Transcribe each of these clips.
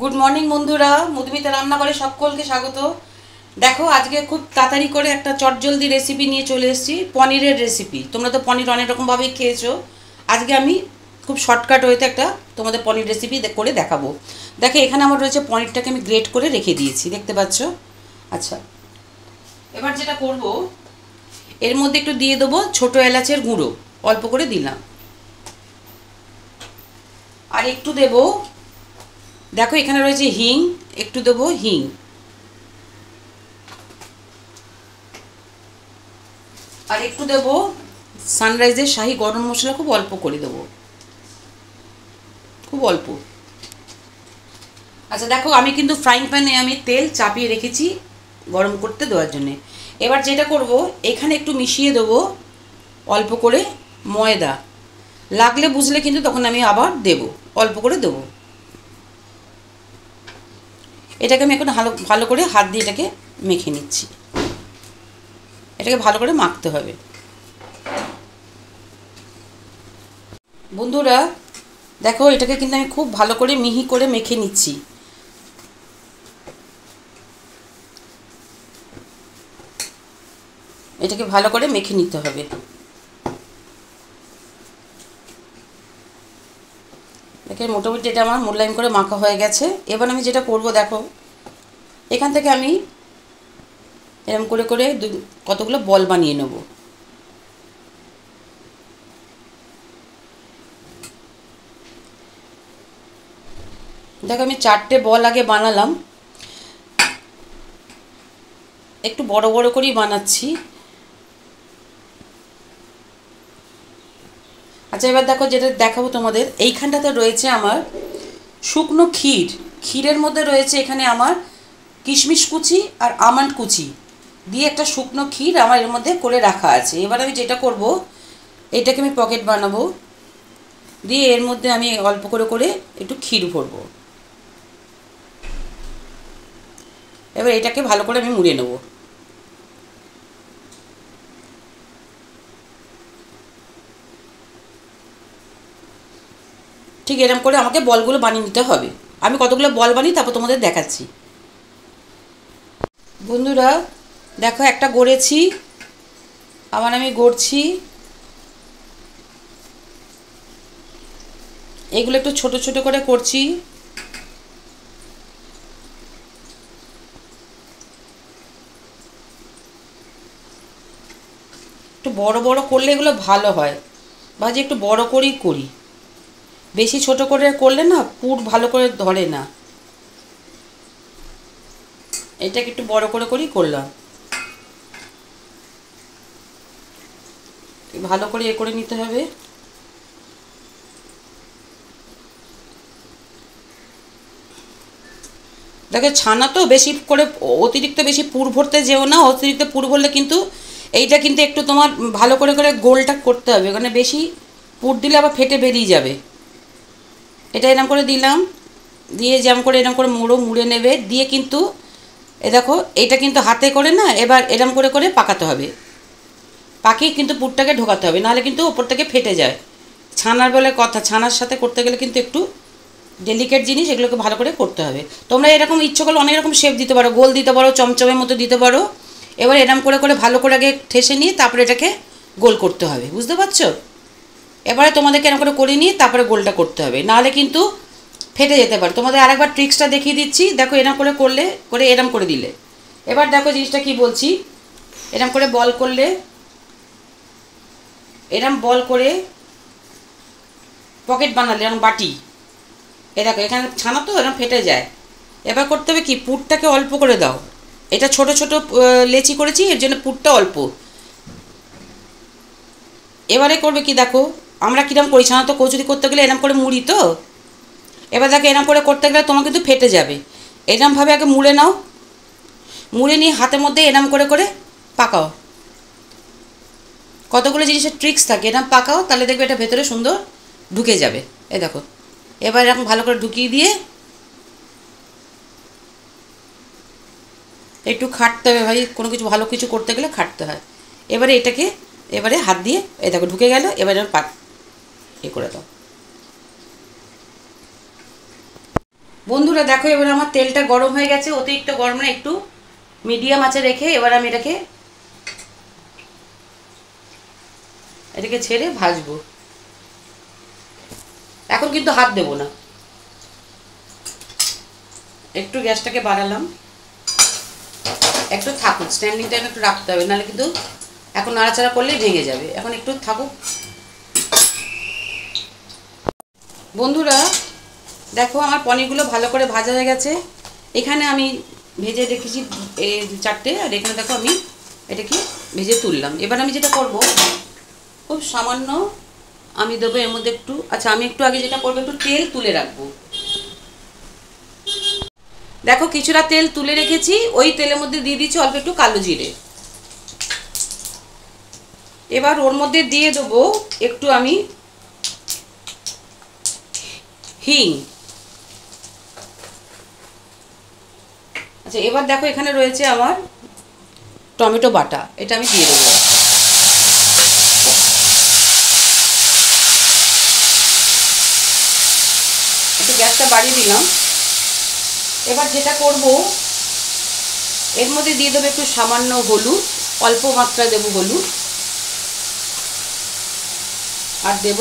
Good morning বন্ধুরা, মধুমিতা রান্নাঘরে সকলকে স্বাগত। দেখো, আজকে খুব তাড়াতাড়ি করে একটা চটজলদি রেসিপি নিয়ে চলে এসেছি, পনিরের রেসিপি। তোমরা তো পনির অনেক রকমভাবেই খেয়েছো। আজকে আমি খুব শর্টকাট ওয়েতে একটা তোমাদের পনির রেসিপি করে দেখাবো। দেখো, এখানে আমার রয়েছে পনিরটাকে আমি গ্রেট করে রেখে দিয়েছি, দেখতে পাচ্ছ। আচ্ছা, এবার যেটা করব, এর মধ্যে একটু দিয়ে দেবো ছোটো এলাচের গুঁড়ো, অল্প করে দিলাম। আর একটু দেবো, দেখো এখানে রয়েছে হিং, একটু দেবো হিং। আর একটু দেবো সানরাইজের শাহি গরম মশলা, খুব অল্প করে দেবো, খুব অল্প। আচ্ছা দেখো, আমি কিন্তু ফ্রাইং প্যানে আমি তেল চাপিয়ে রেখেছি গরম করতে দেওয়ার জন্যে। এবার যেটা করব, এখানে একটু মিশিয়ে দেবো অল্প করে ময়দা। লাগলে বুঝলে কিন্তু তখন আমি আবার দেব, অল্প করে দেবো। এটাকে আমি এখন ভালো ভালো করে হাত দিয়ে এটাকে মেখে নিচ্ছি। এটাকে ভালো করে মাখতে হবে বন্ধুরা। দেখো, এটাকে কিন্তু আমি খুব ভালো করে মিহি করে মেখে নিচ্ছি। এটাকে ভালো করে মেখে নিতে হবে। দেখে মোটামুটি এটা আমার মোলায়েম করে মাখা হয়ে গেছে। এবার আমি যেটা করব, দেখো এখান থেকে আমি এরকম করে করে কতগুলো বল বানিয়ে নেব। দেখো, আমি 4টে বল আগে বানালাম, একটু বড় বড় করেই বানাচ্ছি। আচ্ছা, এবার দেখো যেটা দেখাবো তোমাদের, এইখানটাতে রয়েছে আমার শুকনো ক্ষীর। ক্ষীরের মধ্যে রয়েছে এখানে আমার কিশমিশ কুচি আর আমন্ড কুচি দিয়ে একটা শুকনো ক্ষীর আমার এর মধ্যে করে রাখা আছে। এবার আমি যেটা করব, এটাকে আমি পকেট বানাবো, দিয়ে এর মধ্যে আমি অল্প করে করে একটু ক্ষীর ভরবো। এবার এটাকে ভালো করে আমি মুড়ে নেব। ঠিক এরকম করে আমাকে বলগুলো বানিয়ে নিতে হবে। আমি কতগুলো বল বানিয়ে তারপর তোমাদের দেখাচ্ছি। বন্ধুরা দেখো, একটা গড়েছি, আবার আমি গড়ছি। এগুলো একটু ছোট ছোট করে করছি। একটু বড় বড় করলে এগুলো ভালো হয়, ভাজি একটু বড় করেই করি। বেশি ছোট করে করলে না পুর ভালো করে ধরে না। এটাকে একটু বড় করে করেই করলাম। ভালো করে এ করে নিতে হবে। দেখো, ছানা তো বেশি করে অতিরিক্ত বেশি পুর ভরতে যেও না। অতিরিক্ত পুর ভরলে কিন্তু এইটা কিন্তু একটু তোমার ভালো করে করে গোলটা করতে হবে, মানে বেশি পুর দিলে আবার ফেটে বেরিয়ে যাবে। এটা এরকম করে দিলাম, দিয়ে যেমন করে এরকম করে মুড়ে নেবে, দিয়ে কিন্তু এ দেখো এটা কিন্তু হাতে করে না, এবার এরম করে করে পাকাতে হবে। পাকিয়ে কিন্তু পুরটাকে ঢোকাতে হবে, নাহলে কিন্তু ওপর থেকে ফেটে যায়। ছানার বলে কথা, ছানার সাথে করতে গেলে কিন্তু একটু ডেলিকেট জিনিস, এগুলোকে ভালো করে করতে হবে। তোমরা এরকম ইচ্ছে করলে অনেক রকম শেপ দিতে পারো, গোল দিতে পারো, চমচমের মতো দিতে পারো। এবার এরম করে করে ভালো করে আগে ঠেসে নিয়ে তারপরে এটাকে গোল করতে হবে, বুঝতে পারছো? এবারে তোমাদেরকে এরকম করে নিয়ে তারপরে গোলটা করতে হবে, নাহলে কিন্তু ফেটে যেতে পারে। তোমাদের আরেকবার ট্রিক্সটা দেখিয়ে দিচ্ছি। দেখো, এরম করে করলে করে এরম করে দিলে, এবার দেখো জিনিসটা কি বলছি। এরম করে বল করলে, এরম বল করে পকেট বানালে, এরম বাটি, এ দেখো এখানে ছানা তো এরকম ফেটে যায়। এবার করতে হবে কি, পুরটাকে অল্প করে দাও। এটা ছোট ছোট লেচি করেছি, এর জন্য পুরটা অল্প। এবারে করবে কি, দেখো আমরা কীরকম করি, ছানা তো কচুরি করতে গেলে এরকম করে মুড়ি তো। এবার দেখো, এরকম করে করতে গেলে তোমার কিন্তু ফেটে যাবে। এরকমভাবে আগে মুড়ে নাও, মুড়ে নিয়ে হাতের মধ্যে এরকম করে করে পাকাও। কতগুলো জিনিসের ট্রিক্স থাকে, এরকম পাকাও, তাহলে দেখবে এটা ভেতরে সুন্দর ঢুকে যাবে। এই দেখো, এবার এরকম ভালো করে ঢুকিয়ে দিয়ে একটু খাটতে হবে ভাই, কোনো কিছু ভালো কিছু করতে গেলে খাটতে হয়। এবারে এটাকে এবারে হাত দিয়ে, এই দেখো ঢুকে গেল। এবারে পাক এ করে দাও। বন্ধুরা দেখো, এবার আমার তেলটা গরম হয়ে গেছে, অতিরিক্ত গরম না, একটু মিডিয়াম আঁচে রেখে এবার আমি এটাকে ছেড়ে ভাজবো। এখন কিন্তু হাত দেবো না, একটু গ্যাসটাকে বাড়ালাম, একটু থাকুক, স্ট্যান্ডিং টাইম একটু রাখতে হবে, নাহলে কিন্তু এখন নাড়াচাড়া করলেই ভেঙে যাবে। এখন একটু থাকুক। বন্ধুরা দেখো, আমার পনিরগুলো ভালো করে ভাজা হয়ে গেছে। এখানে আমি ভেজে রেখেছি এই 4টে, আর এখানে দেখো আমি এটাকে ভেজে তুললাম। এবার আমি যেটা করব, খুব সামান্য আমি দেবো এর মধ্যে একটু, আচ্ছা আমি একটু আগে যেটা করবো, একটু তেল তুলে রাখবো। দেখো কিছুটা তেল তুলে রেখেছি, ওই তেলের মধ্যে দিয়ে দিচ্ছি অল্প একটু কালো জিরে। এবার ওর মধ্যে দিয়ে দেবো একটু আমি হিং। আচ্ছা এবার দেখো, এখানে রয়েছে আমার টমেটো বাটা, এটা আমি দিয়ে দেবো। একটু গ্যাসটা বাড়িয়ে দিলাম। এবার যেটা করব, এর মধ্যে দিয়ে দেবো একটু সামান্য হলুদ, অল্প মাত্রায় দেবো হলুদ, আর দেব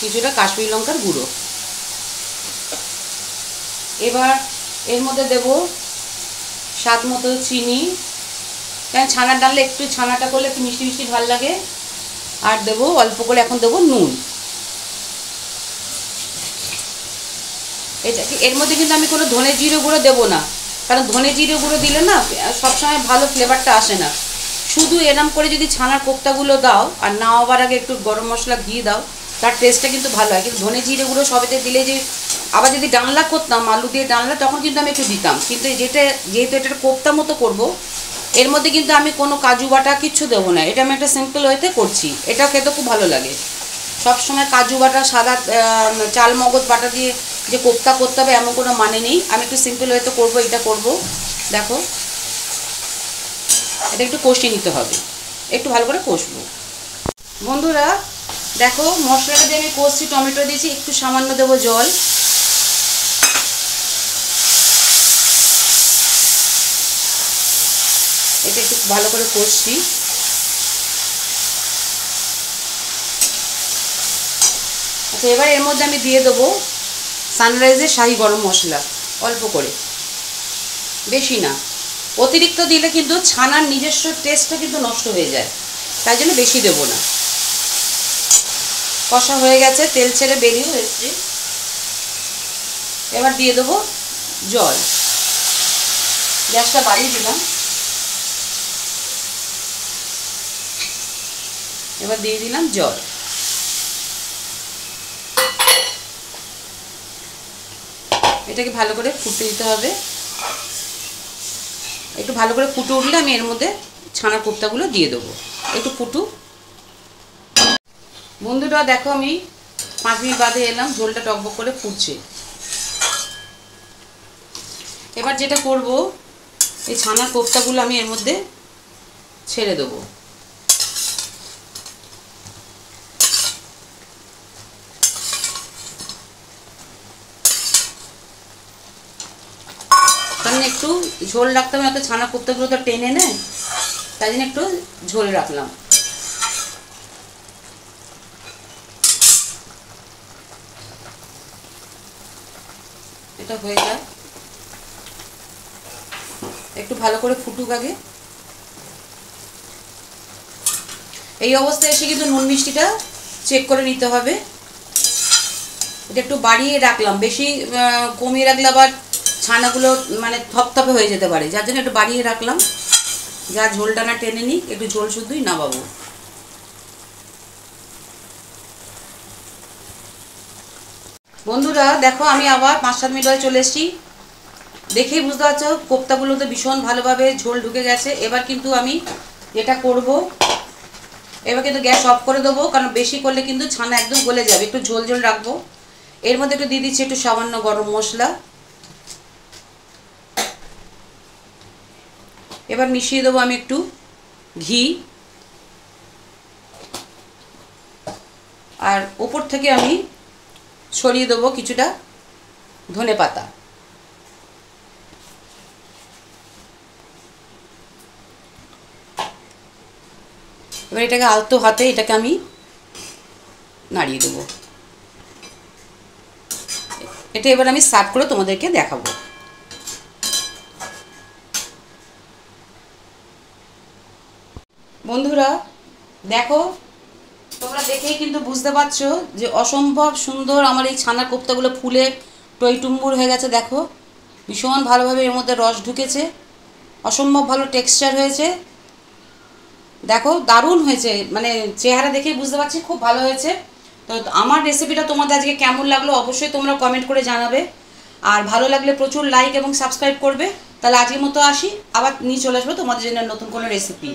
কিছুটা কাশ্মীরি লঙ্কার গুঁড়ো। এবার এর মধ্যে দেব স্বাদ মতো চিনি, কারণ ছানার ডাললে একটু ছানাটা করলে একটু মিষ্টি মিষ্টি ভালো লাগে। আর দেবো অল্প করে এখন দেবো নুন। এটা এর মধ্যে কিন্তু আমি কোনো ধনে জিরে গুঁড়ো দেবো না, কারণ ধনে জিরে গুঁড়ো দিলে না সবসময় ভালো ফ্লেভারটা আসে না। শুধু এরম করে যদি ছানার কোপ্তাগুলো দাও আর নামাবার আগে একটু গরম মশলা ঘি দাও, তার টেস্টটা কিন্তু ভালো হয়। কিন্তু ধনে জিরে গুঁড়ো সবেতে দিলে, যে আবার যদি ডালনা করতাম আলু দিয়ে ডালনা, তখন কিন্তু আমি একটু দিতাম। কিন্তু যেহেতু এটা কোপ্তা মতো করবো, এর মধ্যে কিন্তু আমি কোনো কাজু বাটা কিচ্ছু দেবো না। এটা আমি একটা সিম্পল ওয়েতে করছি, এটা খেতে খুব ভালো লাগে। সবসময় কাজু বাটা, সাদা চাল মগজ বাটা দিয়ে যে কোপ্তা করতে হবে এমন কোনো মানে নেই। আমি একটু সিম্পল ওয়েতে করবো, এটা করবো। দেখো এটা একটু কষিয়ে নিতে হবে, একটু ভালো করে কষবো। বন্ধুরা দেখো, মশলাটা দিয়ে আমি কষছি, টমেটো দিয়েছি, একটু সামান্য দেবো জল। এটা একটু ভালো করে কষছি। আচ্ছা এবার এর মধ্যে আমি দিয়ে দেবো সানরাইজের শাহি গরম মশলা, অল্প করে, বেশি না। অতিরিক্ত দিলে কিন্তু ছানার নিজস্ব টেস্টটা কিন্তু নষ্ট হয়ে যায়, তাই জন্য বেশি দেবো না। কষা হয়ে গেছে, তেল ছেড়ে বেরিয়ে এসছে। এবার দিয়ে দেবো জল, গ্যাসটা বাড়িয়ে দিলাম। এবার দিয়ে দিলাম জল। এটাকে ভালো করে ফুটে দিতে হবে। একটু ভালো করে ফুটে উঠলে আমি এর মধ্যে ছানা কোপ্তাগুলো দিয়ে দেবো, একটু ফুটুক। বন্ধুরা দেখো, আমি 5 মিনিট বাদে এলাম, ঝোলটা টকবক করে ফুটছে। এবার যেটা করব, এই ছানার কোপ্তাগুলো আমি এর মধ্যে ছেড়ে দেবো। কারণ একটু ঝোল রাখতে হবে, হয়তো ছানা কোপ্তাগুলো তো টেনে নেয়, তাই জন্য একটু ঝোল রাখলাম। এটা হয়ে যায়, একটু ভালো করে ফুটুক আগে। এই অবস্থায় এসে কিন্তু নুন মিষ্টিটা চেক করে নিতে হবে। এটা একটু বাড়িয়ে রাখলাম, বেশি কমিয়ে রাখলে আবার ছানাগুলো মানে থপথপে হয়ে যেতে পারে, যার জন্য একটু বাড়িয়ে রাখলাম। যা ঝোলটা না টেনে নিই, একটু ঝোল শুদ্ধই নামাবো। বন্ধুরা দেখো, আমি আবার 5-7 মিনিট ধরে চলে এসেছি। দেখেই বুঝতে পারছো কোপ্তাগুলো তো ভীষণ ভালোভাবে ঝোল ঢুকে গেছে। এবার কিন্তু আমি যেটা করব, এবার কিন্তু গ্যাস অফ করে দেবো, কারণ বেশি করলে কিন্তু ছানা একদম গলে যাবে। একটু ঝোল ঝোল রাখবো। এর মধ্যে একটু দিয়ে দিচ্ছি একটু সামান্য গরম মশলা। এবার মিশিয়ে দেবো আমি একটু ঘি, আর ওপর থেকে আমি ছড়িয়ে দেবো কিছুটা ধনেপাতা। এবার এটাকে আলতো হাতে এটাকে আমি নাড়িয়ে দেবো। এটা এবার আমি সার্ভ করে তোমাদেরকে দেখাবো। বন্ধুরা দেখো, তোমরা দেখেই কিন্তু বুঝতে পারছো যে অসম্ভব সুন্দর আমার এই ছানা কোপ্তাগুলো ফুলে টইটুম্বুর হয়ে গেছে। দেখো ভীষণ ভালোভাবে এর মধ্যে রস ঢুকেছে, অসম্ভব ভালো টেক্সচার হয়েছে। দেখো দারুণ হয়েছে, মানে চেহারা দেখেই বুঝতে পারছি খুব ভালো হয়েছে। তো আমার রেসিপিটা তোমাদের আজকে কেমন লাগলো অবশ্যই তোমরা কমেন্ট করে জানাবে, আর ভালো লাগলে প্রচুর লাইক এবং সাবস্ক্রাইব করবে। তাহলে আজকের মতো আসি, আবার নিয়ে চলে আসবো তোমাদের জন্য নতুন কোনো রেসিপি।